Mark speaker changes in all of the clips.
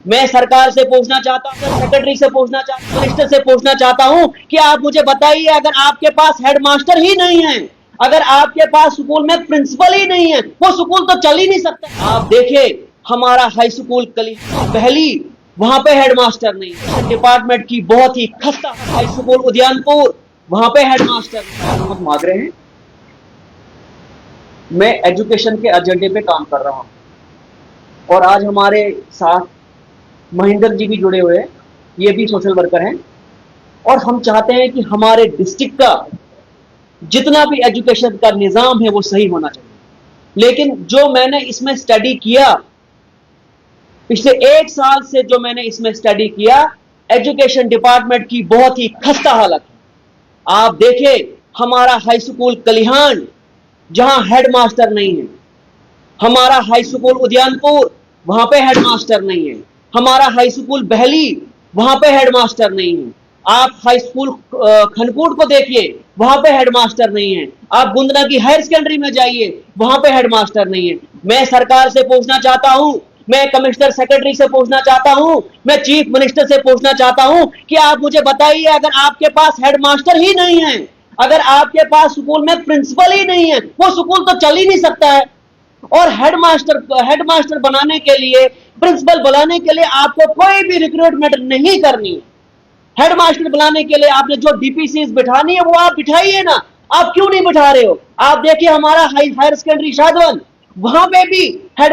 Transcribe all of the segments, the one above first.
Speaker 1: मैं सरकार से पूछना चाहता हूँ, सेक्रेटरी से पूछना चाहता हूँ, मिनिस्टर से पूछना चाहता हूँ कि आप मुझे बताइए, अगर आपके पास हेडमास्टर ही नहीं है, अगर आपके पास स्कूल में प्रिंसिपल ही नहीं है, वो स्कूल तो चल ही नहीं सकता। आप देखिए हमारा हाई स्कूल कली पहली, वहां पे हेडमास्टर नहीं है। डिपार्टमेंट की बहुत ही खस्ता हाई स्कूल उदयनपुर, वहां पे हेडमास्टर हम मांग रहे हैं। मैं एजुकेशन के एजेंडे पे काम कर रहा हूँ और आज हमारे साथ महेंद्र जी भी जुड़े हुए हैं, ये भी सोशल वर्कर हैं और हम चाहते हैं कि हमारे डिस्ट्रिक्ट का जितना भी एजुकेशन का निजाम है वो सही होना चाहिए। लेकिन जो मैंने इसमें स्टडी किया, पिछले 1 साल से जो मैंने इसमें स्टडी किया, एजुकेशन डिपार्टमेंट की बहुत ही खस्ता हालत है। आप देखें हमारा हाई स्कूल कलिहान, जहां हेडमास्टर नहीं है, हमारा हाई स्कूल उदयनपुर, वहां पे हेडमास्टर नहीं है, हमारा हाई स्कूल बहली, वहां पे हेडमास्टर नहीं है। आप हाई स्कूल खनकोट को देखिए, वहां पे हेडमास्टर नहीं है। आप गुंदना की हायर सेकेंडरी में जाइए, वहां पे हेडमास्टर नहीं है। मैं सरकार से पूछना चाहता हूं, मैं कमिश्नर सेक्रेटरी से पूछना चाहता हूं, मैं चीफ मिनिस्टर से पूछना चाहता हूं कि आप मुझे बताइए, अगर आपके पास हेडमास्टर ही नहीं है, अगर आपके पास स्कूल में प्रिंसिपल ही नहीं है, वो स्कूल तो चल ही नहीं सकता है। और हेडमास्टर बनाने के लिए, प्रिंसिपल बनाने के लिए आपको कोई भी रिक्रूटमेंट नहीं करनी है। हेडमास्टर बनाने के लिए आपने जो डीपीसीज बिठानी है वो आप बिठाइए ना, आप क्यों नहीं बिठा रहे हो? आप देखिए हमारा हायर सेकेंडरी शादवन, वहां पे भी हेड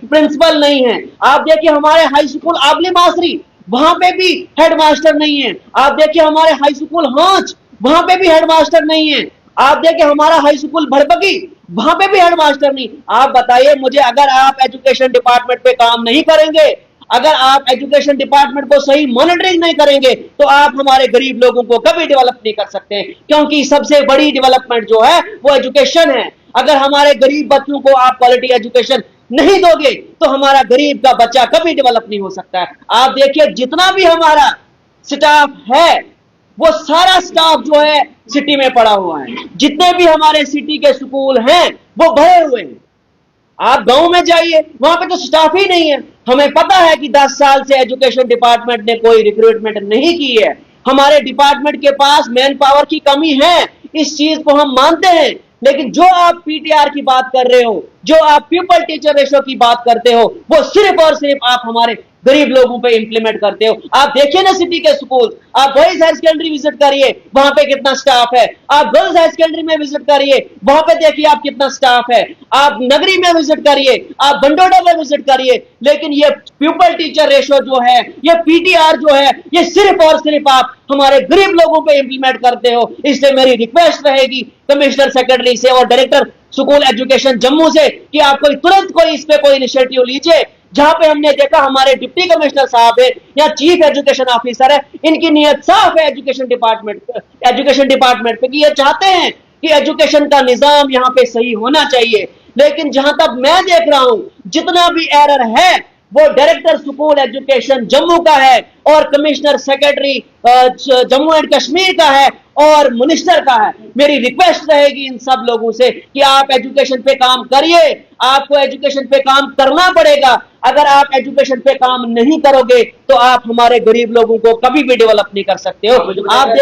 Speaker 1: प्रिंसिपल नहीं है। आप देखिए हमारे हाई स्कूल आबली मासरी, वहां पे भी हेडमास्टर नहीं है। आप देखिए हमारे हाई स्कूल हांच, वहां पे भी हेडमास्टर नहीं है। आप देखिए हमारा हाई स्कूल भड़बगी, वहां पे भी हेडमास्टर नहीं। आप बताइए मुझे, अगर आप एजुकेशन डिपार्टमेंट पे काम नहीं करेंगे, अगर आप एजुकेशन डिपार्टमेंट को सही मॉनिटरिंग नहीं करेंगे, तो आप हमारे गरीब लोगों को कभी डेवलप नहीं कर सकते, क्योंकि सबसे बड़ी डेवलपमेंट जो है वो एजुकेशन है। अगर हमारे गरीब बच्चों को आप क्वालिटी एजुकेशन नहीं दोगे, तो हमारा गरीब का बच्चा कभी डेवलप नहीं हो सकता है। आप देखिए जितना भी हमारा स्टाफ है, वो सारा स्टाफ जो है सिटी में पड़ा हुआ है। जितने भी हमारे सिटी के स्कूल हैं वो भरे हुए हैं। आप गांव में जाइए, वहां पे तो स्टाफ ही नहीं है। हमें पता है कि 10 साल से एजुकेशन डिपार्टमेंट ने कोई रिक्रूटमेंट नहीं की है। हमारे डिपार्टमेंट के पास मैन पावर की कमी है, इस चीज को हम मानते हैं। लेकिन जो आप पीटीआर की बात कर रहे हो, जो आप पीपल टीचर रेशो की बात करते हो, वो सिर्फ और सिर्फ आप हमारे गरीब लोगों पे इंप्लीमेंट करते हो। आप देखिए ना सिटी के स्कूल, आप बॉयज हायर सेकेंडरी विजिट करिए, वहां पे कितना स्टाफ है। आप गर्ल्स हायर सेकेंडरी में विजिट करिए, वहां पे देखिए आप कितना स्टाफ है। आप नगरी में विजिट करिए, आप बंडोड़ा में विजिट करिए। लेकिन ये प्यूपल टीचर रेशो जो है, ये पीटीआर जो है, ये सिर्फ और सिर्फ आप हमारे गरीब लोगों पे इंप्लीमेंट करते हो। इसलिए मेरी रिक्वेस्ट रहेगी कमिश्नर सेक्रेटरी से और डायरेक्टर स्कूल एजुकेशन जम्मू से कि आप कोई तुरंत कोई इस पे कोई इनिशिएटिव लीजिए। जहां पे हमने देखा हमारे डिप्टी कमिश्नर साहब है या चीफ एजुकेशन ऑफिसर है, इनकी नीयत साफ है एजुकेशन डिपार्टमेंट पे कि ये चाहते हैं कि एजुकेशन का निजाम यहाँ पे सही होना चाहिए। लेकिन जहां तक मैं देख रहा हूं, जितना भी एरर है वो डायरेक्टर स्कूल एजुकेशन जम्मू का है और commissioner secretary Jammu and Kashmir का है और मिनिस्टर का है। मेरी रिक्वेस्ट रहेगी इन सब लोगों से कि आप एजुकेशन पे काम करिए। आपको एजुकेशन पे काम करना पड़ेगा। अगर आप एजुकेशन पे काम नहीं करोगे तो आप हमारे गरीब लोगों को कभी भी डेवलप नहीं कर सकते हो। आप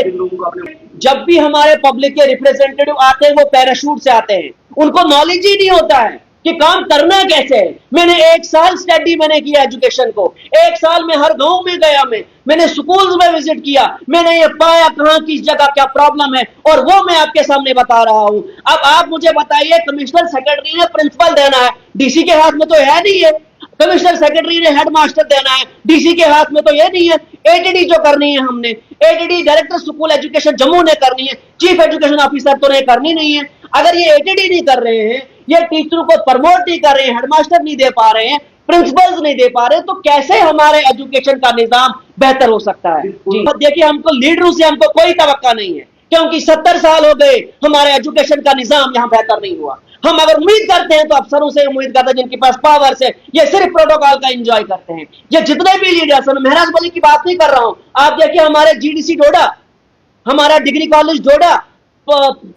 Speaker 1: जब भी हमारे पब्लिक के रिप्रेजेंटेटिव आते हैं वो पैराशूट से आते हैं, उनको नॉलेज ही नहीं होता है कि काम करना कैसे है। मैंने 1 साल स्टडी मैंने किया एजुकेशन को, 1 साल में हर गांव में गया, मैंने स्कूल्स में विजिट किया, मैंने ये पाया कहां किस जगह क्या प्रॉब्लम है और वो मैं आपके सामने बता रहा हूं। अब आप मुझे बताइए, कमिश्नर सेक्रेटरी ने प्रिंसिपल देना है, डीसी के हाथ में तो है नहीं है। कमिश्नर सेक्रेटरी ने हेडमास्टर देना है, डीसी के हाथ में तो ये नहीं है। एटीडी जो करनी है हमने, ATD director school education Jammu ने करनी है, चीफ एजुकेशन ऑफिसर तो ने करनी नहीं है। अगर ये एटीडी नहीं कर रहे हैं, ये टीचरों को प्रमोट नहीं कर रहे हैं, हेडमास्टर नहीं दे पा रहे हैं, प्रिंसिपल्स नहीं दे पा रहे, तो कैसे हमारे एजुकेशन का निजाम बेहतर हो सकता है? जी देखिए, हमको लीडरों से हमको कोई तवक्का नहीं है, क्योंकि 70 साल हो गए हमारे एजुकेशन का निजाम यहाँ बेहतर नहीं हुआ। हम अगर उम्मीद करते हैं तो अफसरों से उम्मीद करते हैं जिनके पास पावर से, ये सिर्फ प्रोटोकॉल का एंजॉय करते हैं। ये जितने भी लीडर्स, मैं महराज वली की बात नहीं कर रहा हूं। आप देखिए हमारे जीडीसी डोडा, हमारा डिग्री कॉलेज डोडा,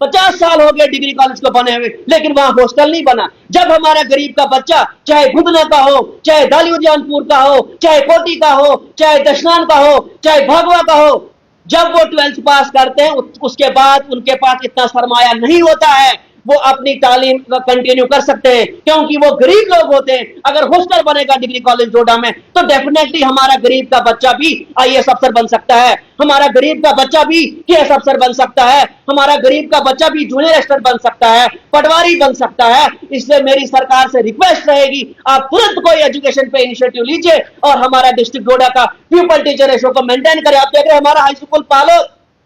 Speaker 1: 50 साल हो गए डिग्री कॉलेज को बने हुए, लेकिन वहां हॉस्टल नहीं बना। जब हमारा गरीब का बच्चा, चाहे गुदना का हो, चाहे दालिउद्यानपुर का हो, चाहे कोटी का हो, चाहे दशनान का हो, चाहे भगवा का हो, जब वो 12th पास करते हैं उसके बाद उनके पास इतना सरमाया नहीं होता है वो अपनी तालीम कंटिन्यू कर सकते हैं, क्योंकि वो गरीब लोग होते हैं। अगर हॉस्टल बनेगा डिग्री कॉलेज डोडा में तो डेफिनेटली हमारा गरीब का बच्चा भी आईएएस अफसर बन सकता है, हमारा गरीब का बच्चा भी केएस अफसर बन सकता है, हमारा गरीब का बच्चा भी जूनियर असिस्टेंट बन सकता है, पटवारी बन सकता है। इसलिए मेरी सरकार से रिक्वेस्ट रहेगी, आप तुरंत कोई एजुकेशन पे इनिशिएटिव लीजिए और हमारा डिस्ट्रिक्ट डोडा का प्यूपल टीचर रेशो को मेंटेन करें। आप देख रहे हैं हमारा हाई स्कूल पालो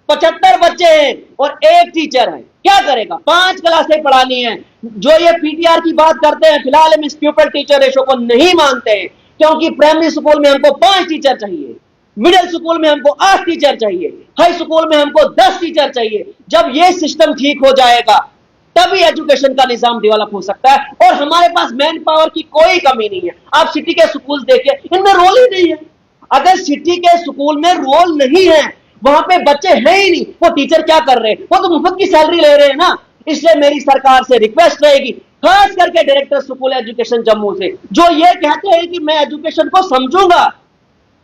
Speaker 1: 75 बच्चे हैं और एक टीचर है, क्या करेगा? 5 क्लासें पढ़ानी है। जो ये पीटीआर की बात करते हैं, फिलहाल हम इस प्यूपल टीचर रेशो को नहीं मानते हैं, क्योंकि प्राइमरी स्कूल में हमको 5 टीचर चाहिए, मिडिल स्कूल में हमको 8 टीचर चाहिए, हाई स्कूल में हमको 10 टीचर चाहिए। जब ये सिस्टम ठीक हो जाएगा तभी एजुकेशन का निजाम डेवलप हो सकता है और हमारे पास मैन पावर की कोई कमी नहीं है। आप सिटी के स्कूल देखिए, इनमें रोल ही नहीं है। अगर सिटी के स्कूल में रोल नहीं है, वहां पे बच्चे हैं ही नहीं, वो टीचर क्या कर रहे हैं? वो तो मुफ्त की सैलरी ले रहे हैं ना। इसलिए मेरी सरकार से रिक्वेस्ट रहेगी, खास करके डायरेक्टर स्कूल एजुकेशन जम्मू से, जो ये कहते हैं कि मैं एजुकेशन को समझूंगा।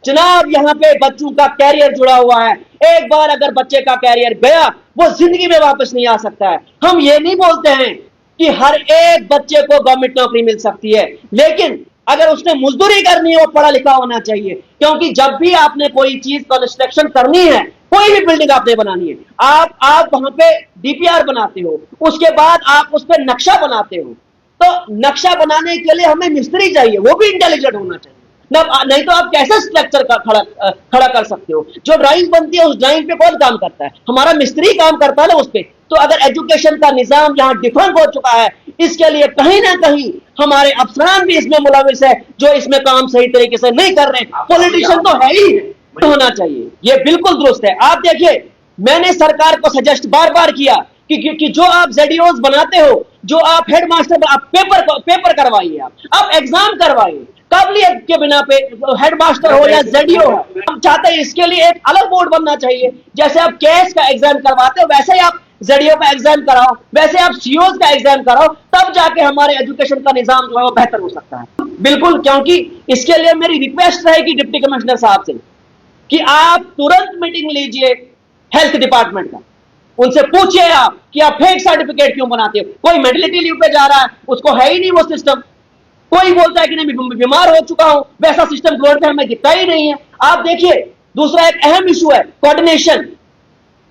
Speaker 1: जनाब, यहाँ पे बच्चों का कैरियर जुड़ा हुआ है। एक बार अगर बच्चे का कैरियर गया, वो जिंदगी में वापस नहीं आ सकता है। हम ये नहीं बोलते हैं कि हर एक बच्चे को गवर्नमेंट नौकरी मिल सकती है, लेकिन अगर उसने मजदूरी करनी है वो पढ़ा लिखा होना चाहिए। क्योंकि जब भी आपने कोई चीज कंस्ट्रक्शन करनी है, कोई भी बिल्डिंग आपने बनानी है, आप वहां पे डीपीआर बनाते हो, उसके बाद आप उस पर नक्शा बनाते हो। तो नक्शा बनाने के लिए हमें मिस्त्री चाहिए, वो भी इंटेलिजेंट होना चाहिए। नहीं तो आप कैसे स्ट्रक्चर का खड़ा कर सकते हो? जो ड्राइंग बनती है उस ड्राइंग पे कौन काम करता है? हमारा मिस्त्री काम करता है ना उस पे। तो अगर एजुकेशन का निजाम यहाँ डिफरेंट हो चुका है, इसके लिए कहीं ना कहीं हमारे अफसरान भी इसमें मुलविस है, जो इसमें काम सही तरीके से नहीं कर रहे। पॉलिटिशियन तो है ही होना चाहिए, ये बिल्कुल दुरुस्त है। आप देखिए, मैंने सरकार को सजेस्ट बार बार किया कि जो आप जेडीओज बनाते हो, जो आप हेडमास्टर, आप पेपर करवाइए, आप एग्जाम करवाइए। काबिलियत के बिना पे हेडमास्टर हो या जेडीओ हो, हम चाहते हैं इसके लिए एक अलग बोर्ड बनना चाहिए। जैसे आप केएस का एग्जाम करवाते हो, वैसे ही आप जेडीओ का एग्जाम कराओ, वैसे आप सीओज का एग्जाम कराओ, तब जाके हमारे एजुकेशन का निजाम जो है वो बेहतर हो सकता है। बिल्कुल, क्योंकि इसके लिए मेरी रिक्वेस्ट रहेगी डिप्टी कमिश्नर साहब से कि आप तुरंत मीटिंग लीजिए हेल्थ डिपार्टमेंट का, उनसे पूछिए आप कि आप फेक सर्टिफिकेट क्यों बनाते हो? कोई मेडिलिटी लीव पे जा रहा है, उसको है ही नहीं वो सिस्टम। कोई बोलता है कि नहीं बीमार हो चुका हूं, वैसा सिस्टम ग्रोड पे हमें दिखता ही नहीं है। आप देखिए, दूसरा एक अहम इशू है कोऑर्डिनेशन।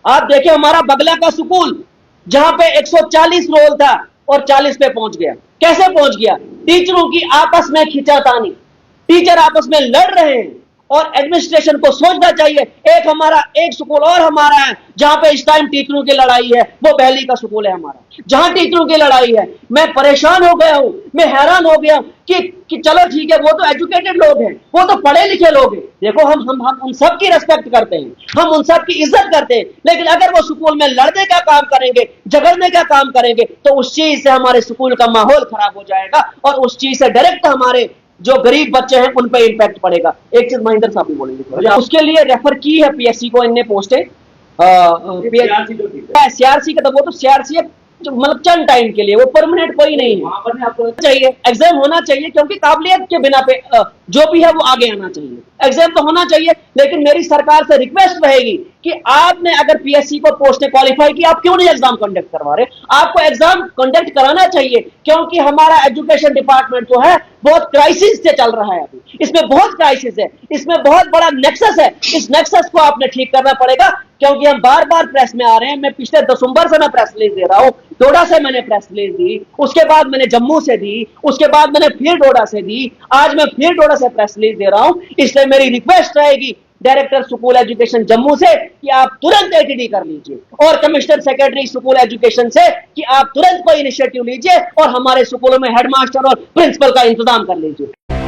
Speaker 1: आप देखिए, हमारा बगला का स्कूल जहां पे 140 रोल था और 40 पे पहुंच गया। कैसे पहुंच गया? टीचरों की आपस में खिंचातानी, टीचर आपस में लड़ रहे हैं और एडमिनिस्ट्रेशन को सोचना चाहिए। एक स्कूल और हमारा है जहां पे इस टाइम टीचरों की लड़ाई है, वो बहली का स्कूल है हमारा, जहां टीचरों की लड़ाई है। मैं परेशान हो गया हूं, मैं हैरान हो गया कि चलो ठीक है, वो तो एजुकेटेड लोग हैं, वो तो पढ़े लिखे लोग हैं। देखो, हम उन सब की रेस्पेक्ट करते हैं, हम उन सब की इज्जत करते हैं, लेकिन अगर वो स्कूल में लड़ने का काम करेंगे, झगड़ने का काम करेंगे, तो उस चीज से हमारे स्कूल का माहौल खराब हो जाएगा और उस चीज से डायरेक्ट हमारे जो गरीब बच्चे हैं उन पे इंपैक्ट पड़ेगा। एक चीज महेंद्र साहब भी बोलेंगे, उसके लिए रेफर की है पीएससी को, इनने पोस्टें सीआरसी का, तो वो तो सीआरसी है मतलब चंद टाइम के लिए, वो परमानेंट कोई नहीं है। वहां पर आपको चाहिए एग्जाम होना चाहिए, क्योंकि काबिलियत के बिना पे जो भी है वो आगे आना चाहिए। एग्जाम तो होना चाहिए, लेकिन मेरी सरकार से रिक्वेस्ट रहेगी कि आपने अगर पीएससी को पोस्ट क्वालिफाई की, आप क्यों नहीं एग्जाम कंडक्ट करवा रहे? आपको एग्जाम कंडक्ट कराना चाहिए, क्योंकि हमारा एजुकेशन डिपार्टमेंट जो है बहुत क्राइसिस से चल रहा है अभी। इसमें बहुत क्राइसिस है, इसमें बहुत बड़ा नेक्सस है। इस नेक्सस को आपने ठीक करना पड़ेगा, क्योंकि हम बार बार प्रेस में आ रहे हैं। मैं पिछले दिसंबर से मैं प्रेस रिलीज दे रहा हूँ, डोडा से मैंने प्रेस रिलीज दी, उसके बाद मैंने जम्मू से दी, उसके बाद मैंने फिर डोडा से दी, आज मैं फिर डोडा से प्रेस रिलीज दे रहा हूँ। इसलिए मेरी रिक्वेस्ट रहेगी डायरेक्टर स्कूल एजुकेशन जम्मू से कि आप तुरंत एटीडी कर लीजिए, और कमिश्नर सेक्रेटरी स्कूल एजुकेशन से कि आप तुरंत कोई इनिशिएटिव लीजिए और हमारे स्कूलों में हेडमास्टर और प्रिंसिपल का इंतजाम कर लीजिए।